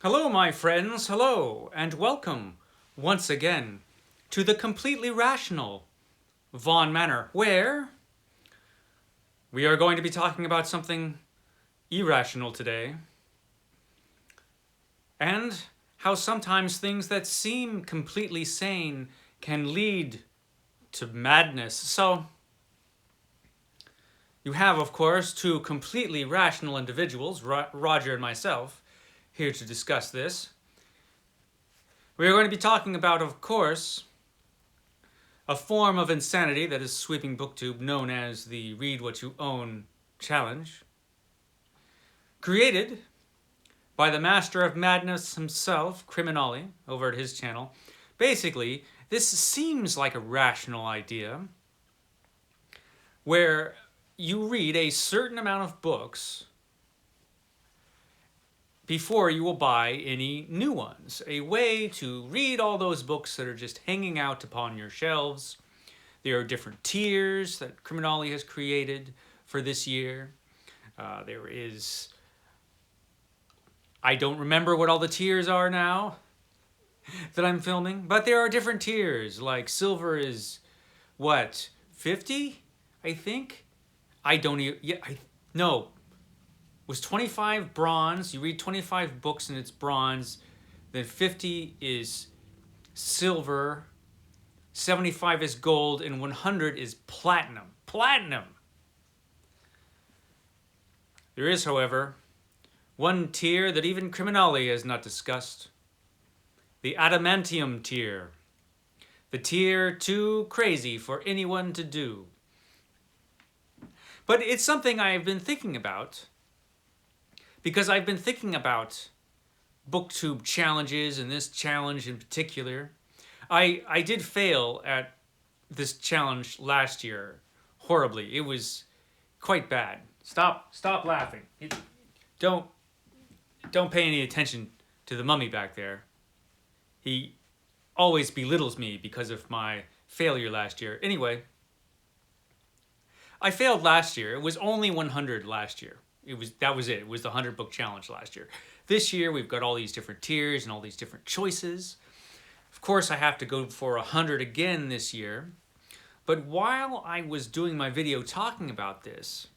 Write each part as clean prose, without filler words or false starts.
Hello, my friends, hello, and welcome once again to the completely rational Vaughn Manor, where we are going to be talking about something irrational today, and how sometimes things that seem completely sane can lead to madness. So, you have, of course, two completely rational individuals, Roger and myself, here to discuss this. We are going to be talking about, of course, a form of insanity that is sweeping BookTube known as the Read What You Own challenge, created by the master of madness himself, CriminOlly, over at his channel. Basically, this seems like a rational idea where you read a certain amount of books before you will buy any new ones. A way to read all those books that are just hanging out upon your shelves. There are different tiers that CriminOlly has created for this year. There is... I don't remember what all the tiers are now that I'm filming, but there are different tiers. Like silver is, what, 50? I think? I don't even... Yeah, no. Was 25 bronze. You read 25 books and it's bronze. Then 50 is silver. 75 is gold, and 100 is platinum. Platinum! There is, however, one tier that even CriminOlly has not discussed. The adamantium tier. The tier too crazy for anyone to do. But it's something I've been thinking about, because I've been thinking about BookTube challenges, and this challenge in particular. I did fail at this challenge last year horribly. It was quite bad. Stop laughing. Don't pay any attention to the mummy back there. He always belittles me because of my failure last year. Anyway, I failed last year. It was only 100 last year. That was it. It was the 100 book challenge last year. This year we've got all these different tiers and all these different choices. Of course, I have to go for 100 again this year. But while I was doing my video talking about this,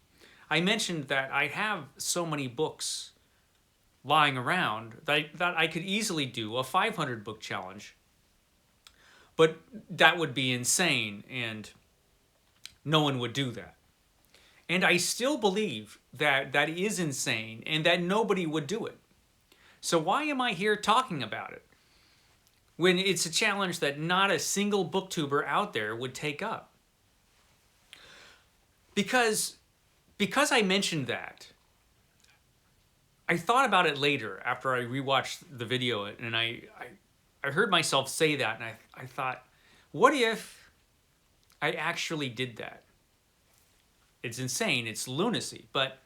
I mentioned that I have so many books lying around that I could easily do a 500 book challenge. But that would be insane, and no one would do that. And I still believe that that is insane and that nobody would do it. So why am I here talking about it when it's a challenge that not a single booktuber out there would take up? Because I mentioned that, I thought about it later after I rewatched the video, and I heard myself say that, and I thought, what if I actually did that? It's insane, it's lunacy, but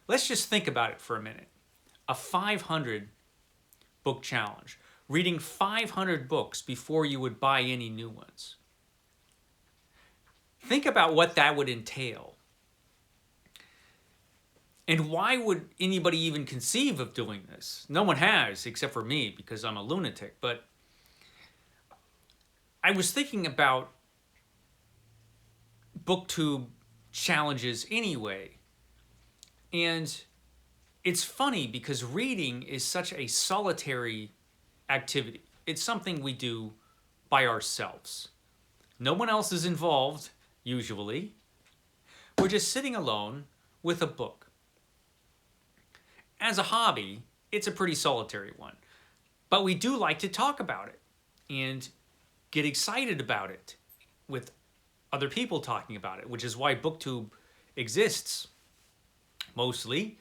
let's just think about it for a minute. A 500 book challenge. Reading 500 books before you would buy any new ones. Think about what that would entail. And why would anybody even conceive of doing this? No one has, except for me, because I'm a lunatic. But I was thinking about BookTube challenges anyway. And it's funny because reading is such a solitary activity. It's something we do by ourselves. No one else is involved, usually. We're just sitting alone with a book. As a hobby, it's a pretty solitary one. But we do like to talk about it and get excited about it with other people talking about it, which is why BookTube exists, mostly.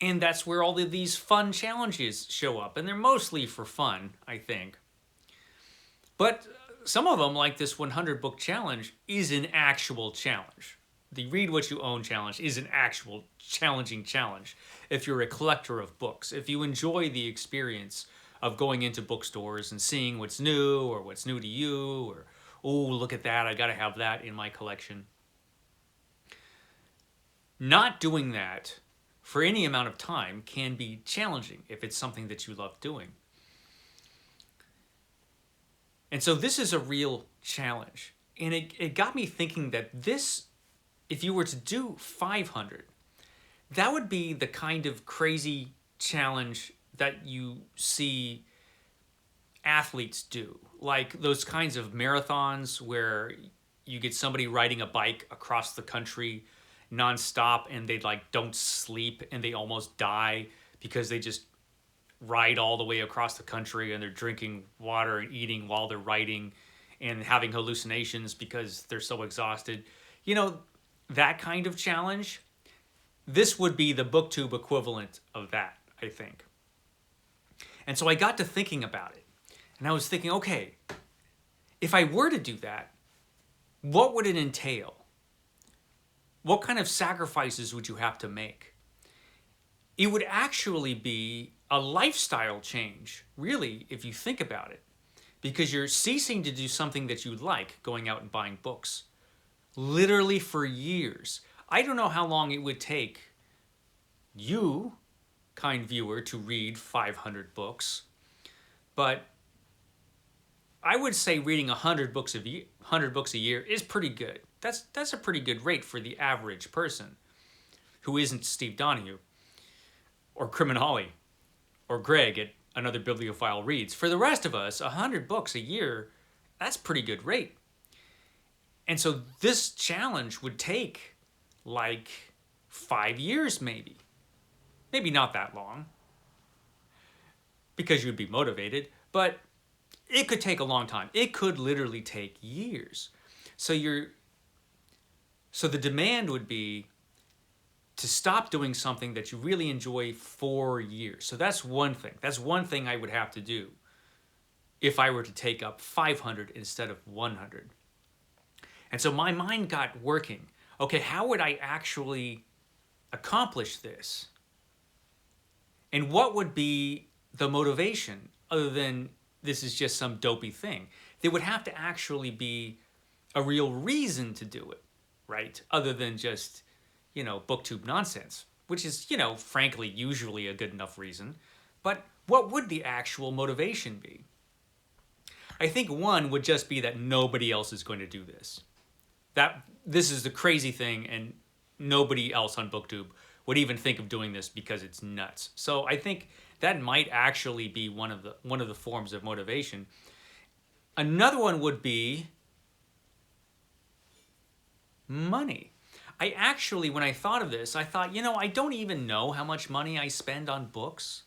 And that's where all of these fun challenges show up. And they're mostly for fun, I think. But some of them, like this 100 book challenge, is an actual challenge. The Read What You Own challenge is an actual challenging challenge. If you're a collector of books, if you enjoy the experience of going into bookstores and seeing what's new or what's new to you, or, oh, look at that, I gotta have that in my collection. Not doing that for any amount of time can be challenging if it's something that you love doing. And so this is a real challenge. And it got me thinking that this, if you were to do 500, that would be the kind of crazy challenge that you see athletes do. Like those kinds of marathons where you get somebody riding a bike across the country nonstop and they like don't sleep and they almost die because they just ride all the way across the country and they're drinking water and eating while they're riding and having hallucinations because they're so exhausted. You know, that kind of challenge, this would be the BookTube equivalent of that, I think. And so I got to thinking about it. And I was thinking, okay, if I were to do that, what would it entail? What kind of sacrifices would you have to make? It would actually be a lifestyle change, really, if you think about it. Because you're ceasing to do something that you like, going out and buying books. Literally for years. I don't know how long it would take you, kind viewer, to read 500 books. But I would say reading 100 books a year is pretty good. That's a pretty good rate for the average person who isn't Steve Donoghue or CriminOlly or Greg at Another Bibliophile Reads. For the rest of us, 100 books a year, that's a pretty good rate. And so this challenge would take like 5 years maybe. Maybe not that long because you'd be motivated, but it could take a long time. It could literally take years. So the demand would be to stop doing something that you really enjoy for years. So that's one thing. That's one thing I would have to do if I were to take up 500 instead of 100. And so my mind got working. Okay, how would I actually accomplish this? And what would be the motivation other than this is just some dopey thing? There would have to actually be a real reason to do it, right? Other than just, BookTube nonsense, which is, frankly, usually a good enough reason. But what would the actual motivation be? I think one would just be that nobody else is going to do this. That this is the crazy thing and nobody else on BookTube would even think of doing this because it's nuts. So I think that might actually be one of the forms of motivation. Another one would be money. I actually, when I thought of this, I thought, I don't even know how much money I spend on books.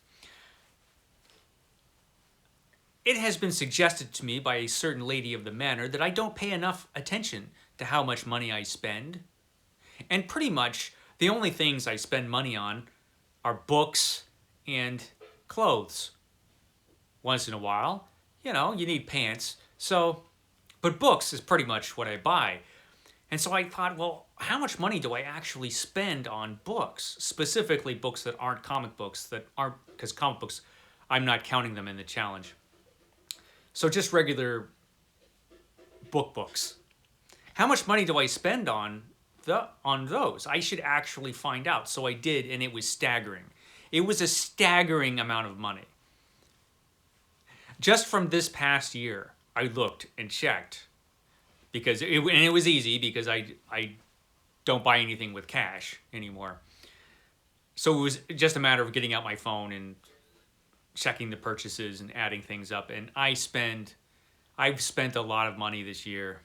It has been suggested to me by a certain lady of the manor that I don't pay enough attention to how much money I spend. And pretty much the only things I spend money on are books and clothes. Once in a while, you need pants. But books is pretty much what I buy. And so I thought, well, how much money do I actually spend on books? Specifically books that aren't comic books, because comic books, I'm not counting them in the challenge. So just regular books. How much money do I spend on those? I should actually find out. So I did, and it was staggering. It was a staggering amount of money. Just from this past year, I looked and checked. And it was easy because I don't buy anything with cash anymore. So it was just a matter of getting out my phone and checking the purchases and adding things up. And I've spent a lot of money this year.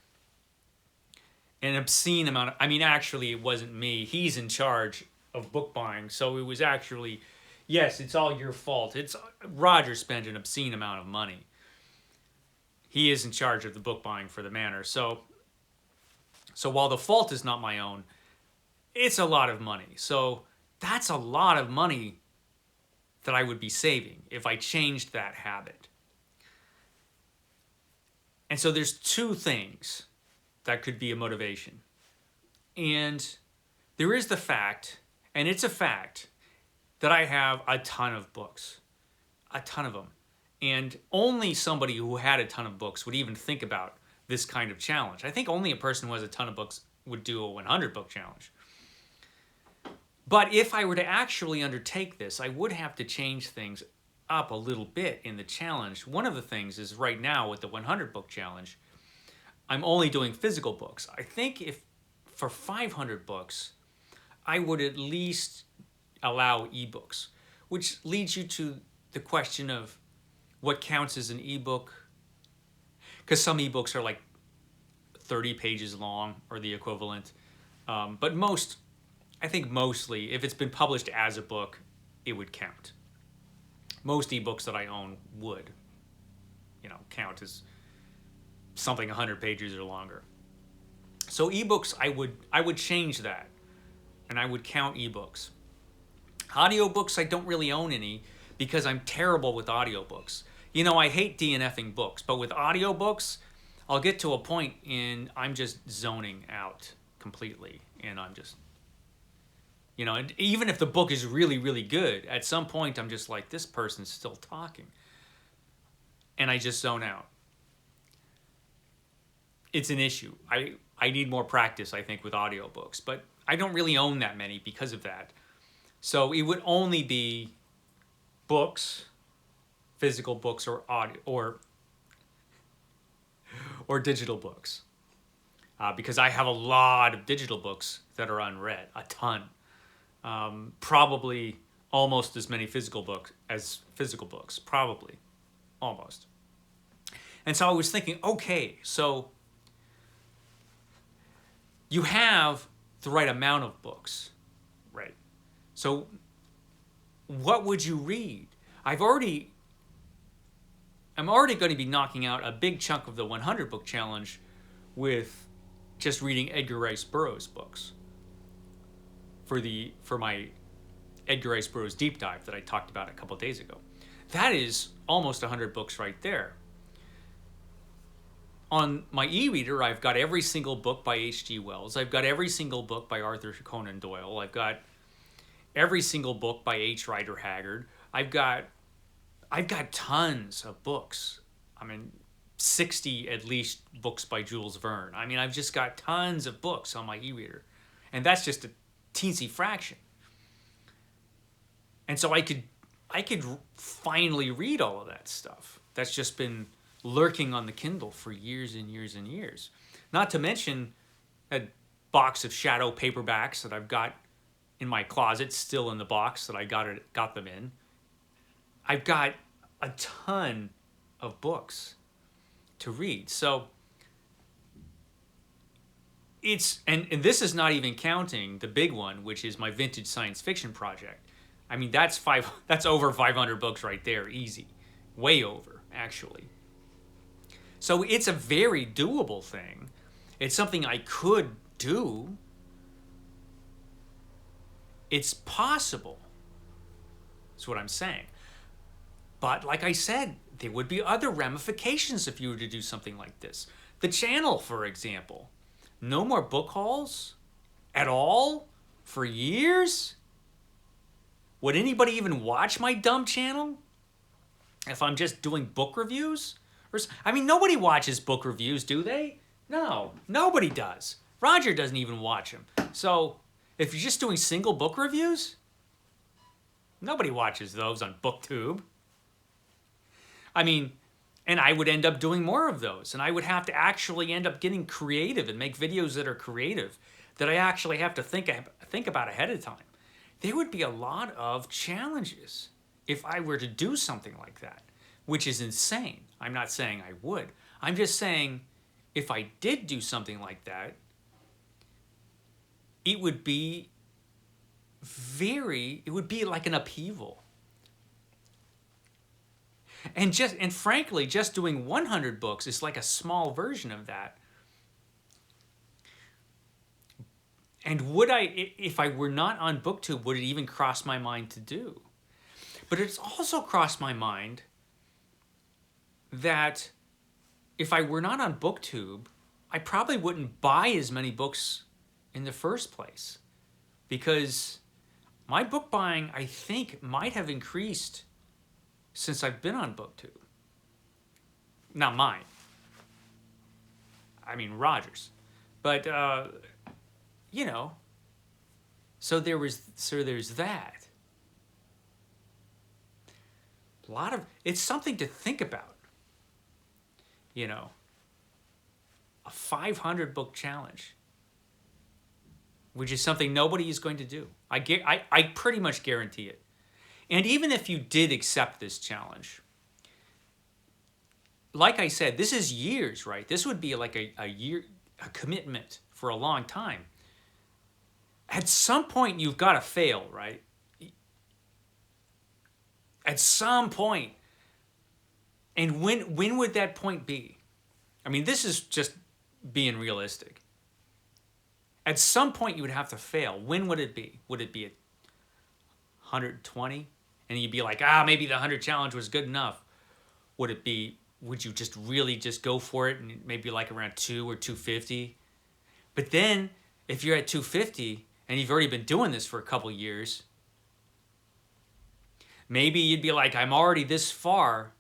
An obscene amount actually it wasn't me. He's in charge of book buying. So it was actually, yes, it's all your fault. Roger spent an obscene amount of money. He is in charge of the book buying for the manor. So while the fault is not my own, it's a lot of money. So that's a lot of money that I would be saving if I changed that habit. And so there's two things that could be a motivation. And there is the fact, and it's a fact, that I have a ton of books. A ton of them. And only somebody who had a ton of books would even think about this kind of challenge. I think only a person who has a ton of books would do a 100 book challenge. But if I were to actually undertake this, I would have to change things up a little bit in the challenge. One of the things is right now with the 100 book challenge, I'm only doing physical books. I think if for 500 books, I would at least allow ebooks, which leads you to the question of what counts as an ebook. Because some ebooks are like 30 pages long or the equivalent. But I think mostly, if it's been published as a book, it would count. Most ebooks that I own would, count as something 100 pages or longer. So ebooks, I would change that, and I would count ebooks. Audiobooks, I don't really own any because I'm terrible with audiobooks. I hate DNFing books, but with audiobooks, I'll get to a point and I'm just zoning out completely, and I'm just, and even if the book is really, really good, at some point I'm just like, this person's still talking, and I just zone out. It's an issue. I need more practice, I think, with audiobooks, but I don't really own that many because of that. So it would only be books, physical books, or audio or digital books, because I have a lot of digital books that are unread, a ton. Probably almost as many physical books as physical books, probably, almost. And so I was thinking, okay, so you have the right amount of books, right? So what would you read? I'm already going to be knocking out a big chunk of the 100 book challenge with just reading Edgar Rice Burroughs books for my Edgar Rice Burroughs deep dive that I talked about a couple of days ago. That is almost 100 books right there. On my e-reader, I've got every single book by H.G. Wells. I've got every single book by Arthur Conan Doyle. I've got every single book by H. Rider Haggard. I've got tons of books. 60 at least books by Jules Verne. I've just got tons of books on my e-reader. And that's just a teensy fraction. And so I could finally read all of that stuff. That's just been lurking on the Kindle for years and years and years. Not to mention a box of shadow paperbacks that I've got in my closet, still in the box that I got them in. I've got a ton of books to read. So and this is not even counting the big one, which is my vintage science fiction project. That's over 500 books right there, easy. Way over, actually. So it's a very doable thing. It's something I could do. It's possible. That's what I'm saying. But like I said, there would be other ramifications if you were to do something like this. The channel, for example. No more book hauls at all for years? Would anybody even watch my dumb channel if I'm just doing book reviews? Nobody watches book reviews, do they? No, nobody does. Roger doesn't even watch them. So if you're just doing single book reviews, nobody watches those on BookTube. And I would end up doing more of those. And I would have to actually end up getting creative and make videos that are creative, that I actually have to think about ahead of time. There would be a lot of challenges if I were to do something like that, which is insane. I'm not saying I would. I'm just saying if I did do something like that, it would be like an upheaval. And frankly, just doing 100 books is like a small version of that. And if I were not on BookTube, would it even cross my mind to do? But it's also crossed my mind that if I were not on BookTube, I probably wouldn't buy as many books in the first place, because my book buying, I think, might have increased since I've been on BookTube. Not mine. Roger's. But, So there's that. It's something to think about. You know, a 500 book challenge, which is something nobody is going to do. I pretty much guarantee it. And even if you did accept this challenge, like I said, this is years, right? This would be like a commitment for a long time. At some point, you've got to fail, right? At some point. And when would that point be? I mean, this is just being realistic. At some point, you would have to fail. When would it be? Would it be at 120? And you'd be like, maybe the 100 challenge was good enough. Would you just really just go for it and maybe like around 2 or 250? But then, if you're at 250 and you've already been doing this for a couple years, maybe you'd be like, I'm already this far,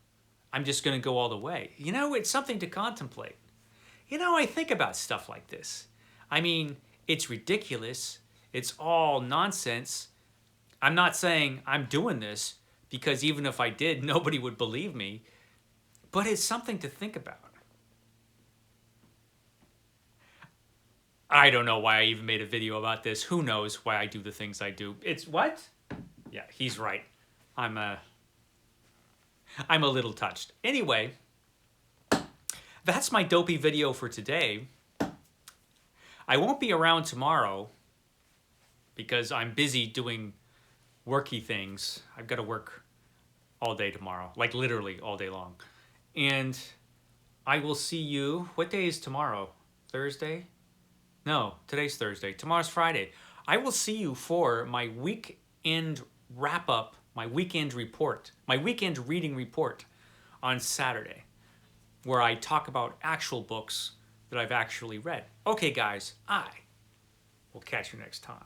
I'm just going to go all the way. You know, it's something to contemplate. You know, I think about stuff like this. I mean, it's ridiculous. It's all nonsense. I'm not saying I'm doing this because even if I did, nobody would believe me. But it's something to think about. I don't know why I even made a video about this. Who knows why I do the things I do. It's what? Yeah, he's right. I'm a little touched. Anyway, that's my dopey video for today. I won't be around tomorrow because I'm busy doing worky things. I've got to work all day tomorrow, like literally all day long. And I will see you. What day is tomorrow? Thursday? No, today's Thursday. Tomorrow's Friday. I will see you for my weekend wrap up, my weekend report, my weekend reading report on Saturday, where I talk about actual books that I've actually read. Okay, guys, I will catch you next time.